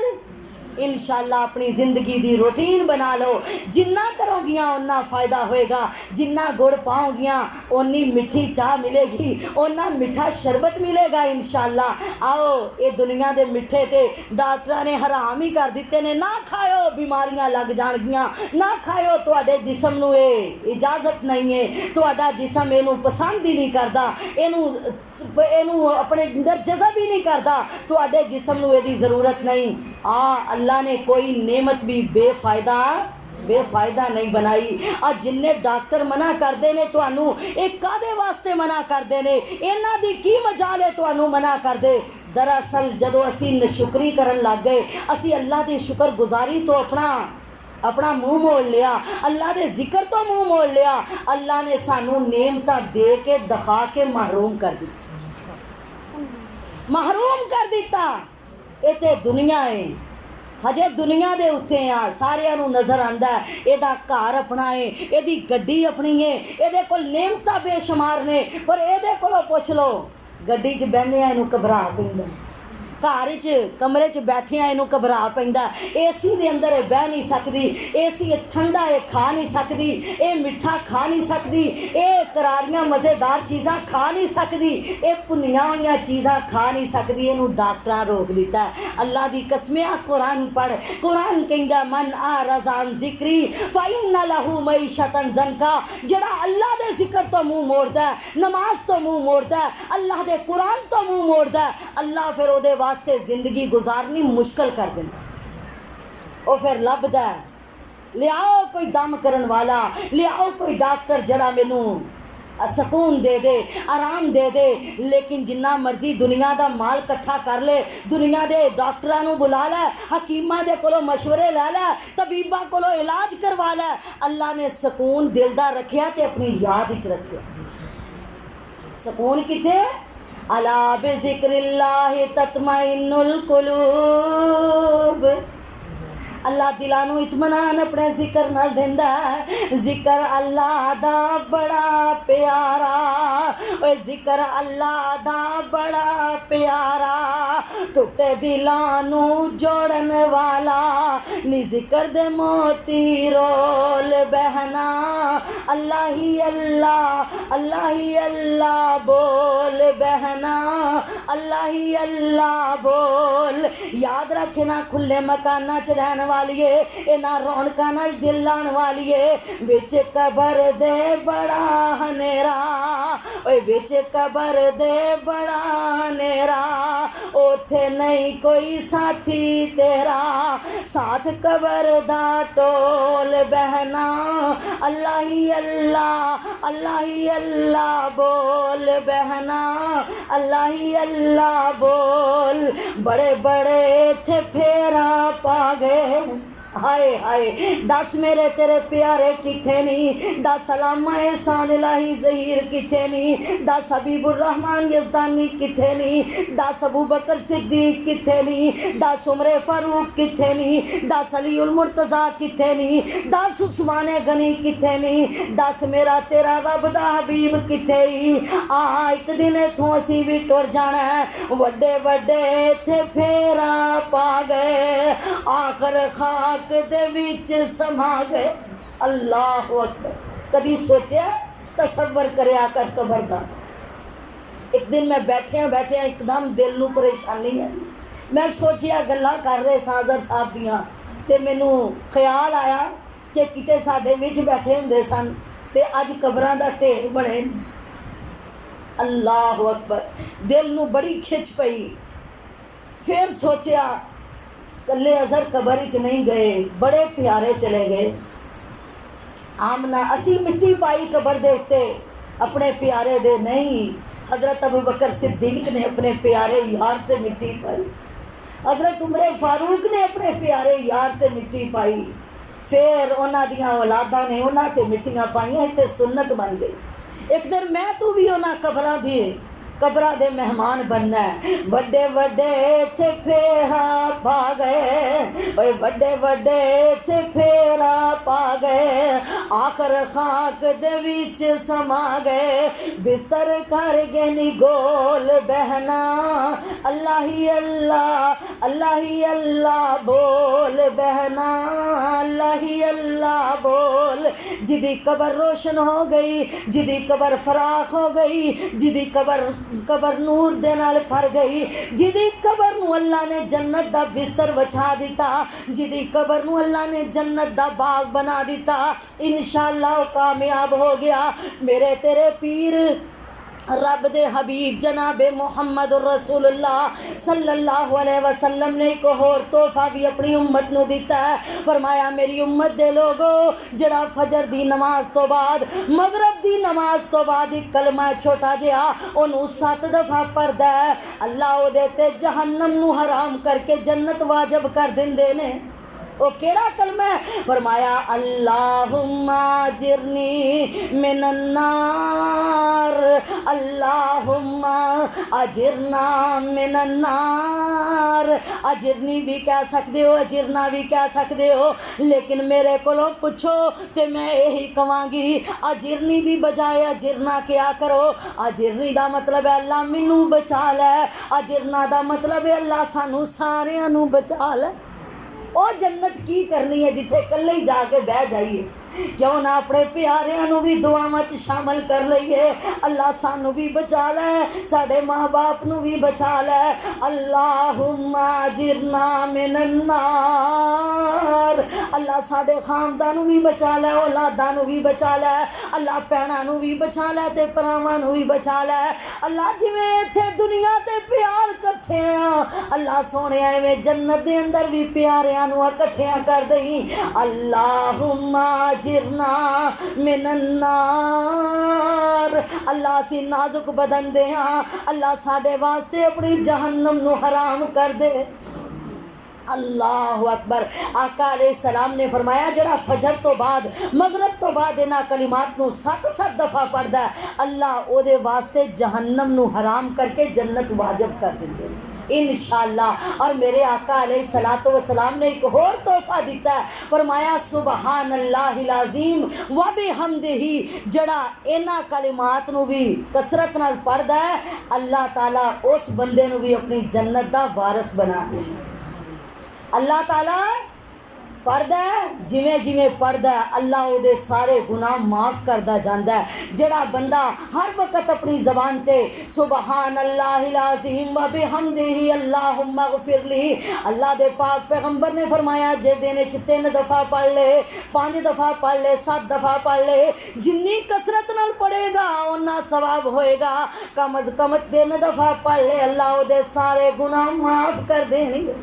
इंशाअल्लाह अपनी ज़िंदगी दी रूटीन बना लो। जिन्ना करोगियाँ उन्ना फ़ायदा होएगा, जिन्ना गुड़ पाओगियाँ उन्नी मिठी चाह मिलेगी, उन्ना मिठा शरबत मिलेगा इंशाअल्लाह। आओ ये दुनिया दे मिठे ते डॉक्टरां ने हराम ही कर दिते ने, ना खाओ बीमारियां लग जाणगियां, ना खाओ तुहाडे जिस्म नू ये इजाज़त नहीं है, तुहाडा जिस्म इनू पसंद ही नहीं करता, इनू अपने अंदर जज़ब ही नहीं करता, तुहाडे जिस्म नू इहदी ज़रूरत नहीं। अल्लाह ने कोई नेमत भी बेफायदा नहीं बनाई। आज जिन्ने डॉक्टर मना करते ने तुहानू, एक कादे वास्ते मना करते ने, इन्हां दी की मजाल है तुहानू मना कर दे। दरअसल जदों असी नशुक्री करन लग गए, असी अल्लाह दी शुक्रगुजारी तो अपना मुँह मोड़ लिया, अल्लाह दे जिक्र तो मुँह मोड़ लिया, अल्लाह ने सानू नेमतां दे के दिखा के महरूम कर दिता। ये ते दुनिया है, हजे दुनिया दे उत्ते आ, सारिਆਂ ਨੂੰ नज़र आंदा है ਇਹਦਾ घर अपना है, ਇਹਦੀ गड्डी अपनी है, ਇਹਦੇ कोल नेमतां बेशुमार ने, पर ਇਹਦੇ कोलों पुछ लो गड्डी 'ਚ बहने ਇਹਨੂੰ घबरा पैंदा, घर च कमरे च बैठिया इनू घबरा पैंदा, एसी दे अंदर बह नहीं सकती, एसी ठंडा है खा नहीं सकती, ये मिठा खा नहीं सकती, ये करारियां मज़ेदार चीज़ां खा नहीं सकती, ये भुनिया हुई चीज़ां खा नहीं सकती, इनू डॉक्टरां रोक दिता है। अल्लाह दी कसमिया कुरान पढ़, कुरान कहंदा मन आरज़ान जिक्री फ़इन्ना लहू मईशतन ज़नका, जड़ा अल्लाह दे जिक्र तो मुँह मोड़दा है, नमाज तो मुँह मोड़दा है, अल्लाह दे कुरान तो मुँह मोड़दा है, अल्लाह फिर ओदे वास्ते जिंदगी गुजारनी मुश्किल कर देंदा। वो फिर लभदा लियाओ कोई दम करन वाला, लियाओ कोई डॉक्टर जड़ा मैनू सुकून दे दे, आराम दे दे। लेकिन जिन्ना मर्जी दुनिया दा माल इकट्ठा कर ले, दुनिया दे डॉक्टरां नू बुला लै, हकीमां दे कोलों मशवरे लै लै, तबीबां कोलों इलाज करवा लै, अल्लाह ने सुकून दिल दा रखिया ते अपनी याद विच रखिया। सुकून किथे? अला बिज़िक्रिल्लाहि तत्मइन्नुल कुलूब। अल्लाह दिलां नू इत्मीनान अपने जिक्र नाल दिंदा है। जिक्र अल्लाह दा बड़ा प्यारा, ओए जिक्र अल्लाह दा बड़ा प्यारा, टुटे दिलां नू जोड़न वाला, नी जिक्र दे मोती रोल बहना, अल्लाह ही अल्लाह, अल्लाह ही अल्लाह बोल बहना, अल्लाह ही अल्लाह बोल। याद रखना खुले मकाना च रहने वाली है, इन्हां रौनकां नाल दिल लाण वाली है। विच कबर दे बड़ा हनेरा, ओए विच कबर दे बड़ा हनेरा, ओथे नहीं कोई साथी तेरा, साथ कबर दा टोल बहना, अल्लाह ही अल्लाह, अल्लाह ही अल्लाह बोल बहना, अल्लाह ही अल्लाह बोल। बड़े बड़े थे फेरा पा गए, हाय हाय दस मेरे तेरे प्यारे किथे नहीं, दस अलामा एहसान इलाही ज़हीर किथे नहीं, दस हबीबुर रहमान यज़दानी किथे नहीं, दस अबू बकर सिद्दीक किथे नहीं, दस उमर फारूक किथे नहीं, दस अलीउल मुर्तज़ा किथे नहीं, दस उस्मान गनी किथे नहीं, दस मेरा तेरा रब दा हबीब किथे ही। एक दिन इथों असी भी टुर जाना है, वड्डे वड्डे इत्थे फेरा पा गए, आखिर खाक दे विच समा गए। अल्लाह अकबर। कदी सोचा तसव्वुर करया कर कबर दा। एक दिन मैं बैठिया एकदम दिल नूं परेशानी है, मैं सोचिया गल्लां कर रहे साजर साहब दियां ते मैनू ख्याल आया कि किते साडे विच बैठे हुंदे सन ते अज कबरां दा ढेर बने। अल्लाह अकबर। दिल नूं बड़ी खिच पई। फिर सोचिया कल्ले अजहर कबर च नहीं गए, बड़े प्यारे चले गए। आमना असी मिट्टी पाई कबर दे उत्ते अपने प्यारे दे नहीं, हज़रत अबू बकर सिद्दीक ने अपने प्यारे यार ते मिट्टी पाई, हज़रत उमर फारूक ने अपने प्यारे यार ते मिट्टी पाई, फिर उन्हां दियां औलादां ने उन्हां ते मिट्टियां पाईयां ते सुन्नत बन गई। एक दिन मैं तू भी उन्हां कबरां दे मेहमान बनना है। वड्डे वड्डे इत्थे फेरा पा गए, ओए वड्डे वड्डे इत्थे फेरा पा गए, आखिर खाक दे विच समा गए, बिस्तर कर गए नी गोल बहना, अल्लाह ही अल्लाह अल्लाह ही अल्लाह बोल बहना, अल्लाह ही अल्लाह बोल। जिदी कबर रोशन हो गई, जिदी कबर फराख हो गई, जिदी कबर नूर दे नाल भर गई, जिदी कबर नूं अल्लाह ने जन्नत दा बिस्तर वछा दिता, जिदी कबर नूं अल्लाह ने जन्नत दा बाग बना दिता, इंशाअल्लाह कामयाब हो गया। मेरे तेरे पीर रब दे हबीब जनाबे मुहम्मद रसूलुल्लाह सल्लल्लाहु अलैहि वसल्लम ने एक होर तोहफा भी अपनी उम्मत नूं दिता है। फरमाया मेरी उम्मत दे लोगो, जड़ा फजर दी नमाज तो बाद मगरब दी नमाज तो बाद एक कलमा छोटा जिहा ओनू 7 दफ़ा पढ़दा है, अल्लाह ओदे ते जहन्नम नूं हराम करके जन्नत वाजिब कर दिंदे ने। वो केड़ा कलमा है? फरमाया अल्लाहुम्मा अजिरनी मिनन्नार, अल्लाहुम्मा अजिरना मिनन्नार। अजिरनी भी कह सकते हो, अजिरना भी कह सकते हो, लेकिन मेरे कोलों पुछो तो मैं यही कहांगी, अजिरनी दी बजाय अजिरना क्या करो। अजिरनी दा मतलब है अल्लाह मैनू बचा लै, अजिरना दा मतलब है अल्लाह सानू सारियां नू बचा लै। ਉਹ जन्नत की करनी है जिथे कल्ले ही जाके बह जाइए, क्यों ना अपने प्यारिਆਂ ਨੂੰ भी दुआवां च शामिल कर लईए। अल्लाह सानू भी बचा लै, साडे माँ बाप नू भी बचा लै। अल्लाहुम्मा अजिरना मिनन्नार। अल्लाह साडे खानदान नू भी बचा लै, औलादां नू भी बचा लै, अल्लाह भैणां नू भी बचा लै ते भरावां नू भी बचा लै। अल्लाह जिवें इत्थे दुनिया ते प्यार कट्ठे आ, अल्लाह सोने एवें जन्नत दे अंदर भी प्यारिਆਂ नू इकट्ठियां कर दई। अल्लाहुम्मा अजिरना मिनन्नार। अल्लाह असी नाजुक बदन दे हाँ, अल्लाह साडे वास्ते अपनी जहन्नम नू हराम कर दे। अल्लाह अकबर। आका अलैहिस्सलाम ने फरमाया जड़ा फजर तो बाद मगरब तो बाद इन्हां कलिमात नू 7 दफ़ा पढ़दा है, अल्लाह ओदे वास्ते जहन्नम नू हराम करके जन्नत वाजिब कर देंगे इंशाअल्लाह। और मेरे आका अलैहिस्सलातु वस्सलाम ने एक और तोहफा दिता है, फरमाया सुबहानल्लाहिल अज़ीम व बिहम्दिही। जड़ा इन्हां कलिमात नू भी कसरत नाल पढ़दा है, अल्लाह ताला उस बंदे नू भी अपनी जन्नत दा वारिस बना दे। अल्लाह ताला पढ़दा है, जिवें जिवें पढ़दा है अल्लाह उहदे सारे गुनाह माफ़ करदा जांदा है। जड़ा बंदा हर वक्त अपनी ज़बान ते सुबहानल्लाहिल अज़ीम व बिहम्दिही अल्लाहुम्मा ग़फ़िरली, अल्लाह दे पाक पैगंबर ने फरमाया जे दिन च 3 दफ़ा पढ़ ले, 5 दफ़ा पढ़ ले, 7 दफ़ा पढ़ ले, जिन्नी कसरत नाल पढ़ेगा उन्ना सवाब होएगा। कम अज़ कम 3 दफ़ा पढ़ ले, अल्लाह उहदे सारे गुनाह माफ़ कर देंगे।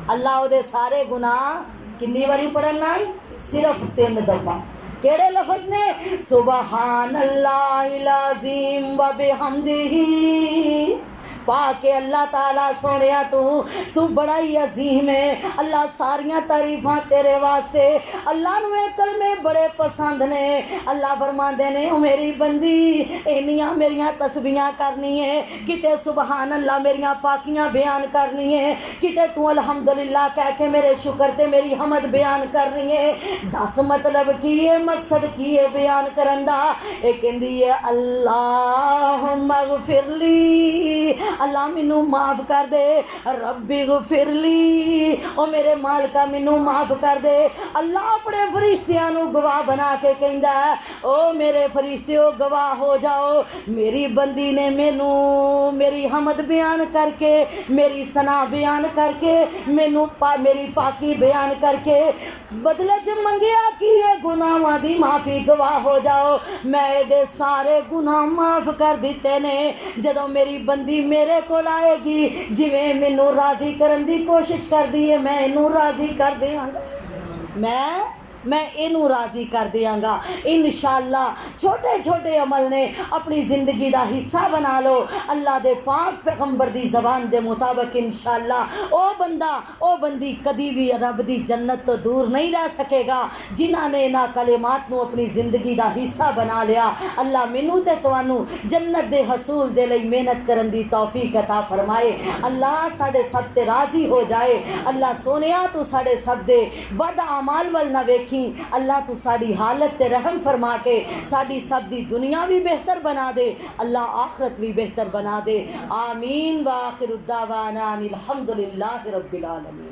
अल्लाह उहदे सारे गुनाह कितनी बारी पढ़न नाल? सिर्फ 3 दफ़ा। केड़े लफ्ज़ ने? सुबहानल्लाहिल अज़ीम व बिहम्दिही पा के अल्लाह ताला सोनिया तू बड़ा ही अजीम है। अल्लाह सारियां तारीफां तेरे वास्ते। अल्लाह नूं ये कलमे बड़े पसंद ने। अल्लाह फरमांदे ने ओ मेरी बंदी इन्नियां मेरियां तस्बीहां करनी है, किते सुबहान अल्लाह मेरियां पाकियां बयान करनी है, किते तू अल्हम्दुलिल्लाह कह के मेरे शुक्र ते मेरी हमद बयान करनी है। दस मतलब की है, मकसद की है बयान करन दा? ये कहंदी है अल्लाहुम्मा गफिरली, अल्लाह मैनू माफ़ कर दे। रब्बी गफिरली, ओ मेरे मालिका मैनू माफ़ कर दे। अल्लाह अपने फरिश्तियां नू गवाह बना के कहंदा ओ मेरे फरिश्तियों गवाह हो जाओ, मेरी बंदी ने मैनू मेरी हमद बयान करके, मेरी सना बयान करके, मैनू मेरी पाकी बयान करके बदले च मंगिया कि ये गुनाहां दी माफ़ी गवाह हो जाओ। मैं ये सारे गुनाह माफ़ कर दिते ने। जदों मेरी बंदी मेरे कोल आएगी, जिवें मैनू राज़ी करन दी कोशिश करदी है, मैं इनू राज़ी कर दियांगा। मैं इनू राज़ी कर दियांगा इंशाअल्लाह। छोटे छोटे अमल ने अपनी ज़िंदगी का हिस्सा बना लो अल्लाह दे पाक पैगंबर दी ज़बान दे मुताबिक। इंशाअल्लाह ओ बंदी कदी भी रब दी जन्नत तो दूर नहीं रह सकेगा जिन्हां ने इन्हां कलिमात नू अपनी ज़िंदगी का हिस्सा बना लिया। अल्लाह मैनू ते तुहानू जन्नत दे हसूल दे लई मेहनत करन दी तौफीक अता फरमाए। अल्लाह साडे सब ते राज़ी हो जाए। अल्लाह सोनिया तू साडे सब दे बद अमाल वल ना वेखी। अल्लाह तू साड़ी हालत ते रहम फरमा के साड़ी सब दी दुनिया भी बेहतर बना दे, अल्लाह आखरत भी बेहतर बना दे। आमीन व आखिरु दावाना अनिल हम्दुलिल्लाहि रब्बिल आलमीन।